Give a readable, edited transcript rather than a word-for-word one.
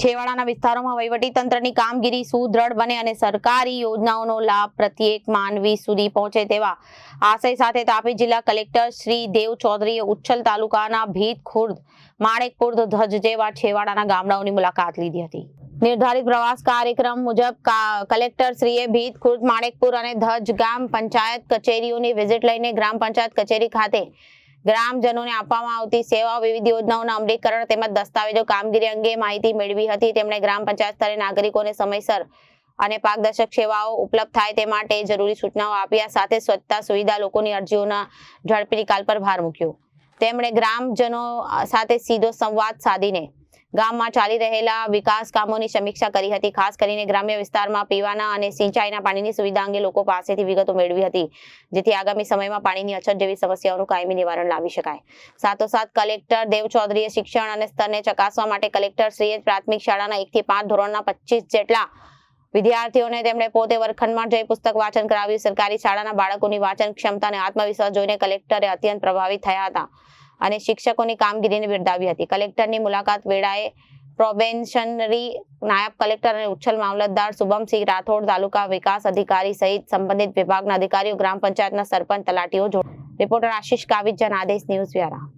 છેવાડાના વિસ્તારોમાં વહીવટીતંત્રની કામગીરી સુદ્રઢ બને અને સરકારી યોજનાઓનો લાભ પ્રત્યેક માનવી સુધી પહોંચે તેવા આશય સાથે તાપી જિલ્લા કલેક્ટર શ્રી દેવ ચૌધરીએ ઉચ્છલ તાલુકાના ભીત ખુર્દ, માણેકપુર, ધજ જેવા છેવાડાના ગામડાઓની મુલાકાત લીધી હતી। નિર્ધારિત પ્રવાસ કાર્યક્રમ મુજબ કલેક્ટર શ્રીએ ભીત ખુર્દ, માણેકપુર અને ધજ ગ્રામ પંચાયત કચેરીઓની વિઝિટ લઈને ગ્રામ પંચાયત કચેરી ખાતે ગ્રામજનોને આપવામાં આવતી સેવાઓ, વિવિધ યોજનાઓના અમલીકરણ તેમજ દસ્તાવેજો કામગીરી અંગે માહિતી મેળવી હતી। તેમણે ગ્રામ પંચાયત સ્તરે નાગરિકોને સમયસર અને પારદર્શક સેવાઓ ઉપલબ્ધ થાય તે માટે જરૂરી સૂચનાઓ આપ્યા સાથે સ્વચ્છતા સુવિધા, લોકોની અરજીઓના ઝડપી નિકાલ પર ભાર મૂક્યો। તેમણે ગ્રામજનો સાથે સીધો સંવાદ સાધીને ગામમાં ચાલી રહેલા વિકાસ કામોની સમીક્ષા કરી હતી। ખાસ કરીને ગ્રામ્ય વિસ્તારમાં પીવાના અને સિંચાઈના પાણીની સુવિધા અંગે લોકો પાસેથી વિગતો મેળવી હતી, જેથી આગામી સમયમાં પાણીની અછત જેવી સમસ્યાઓનું કાયમી નિવારણ લાવી શકાય। સાથોસાથ કલેક્ટર દેવ ચૌધરીએ શિક્ષણ અને સ્તરને ચકાસવા માટે કલેક્ટરશ્રીએ પ્રાથમિક શાળાના 1 થી 5 ધોરણના 25 જેટલા વિદ્યાર્થીઓને તેમણે પોતે વર્ગખંડમાં જઈ પુસ્તક વાંચન કરાવ્યું। સરકારી શાળાના બાળકોની વાંચન ક્ષમતા અને આત્મવિશ્વાસ જોઈને કલેક્ટરે અત્યંત પ્રભાવિત થયા હતા અને શિક્ષકોની કામગીરીને બિરદાવી હતી। કલેક્ટરની મુલાકાત વેળાએ પ્રોબેશનરી નાયબ કલેક્ટર અને ઉચ્છલ મામલતદાર શુભમસિંહ રાઠોડ, તાલુકા વિકાસ અધિકારી સહિત સંબંધિત વિભાગના અધિકારીઓ, ગ્રામ પંચાયતના સરપંચ, તલાટીઓ જોડાયા। Reporter Ashish Gavit, Janadesh news Vyara.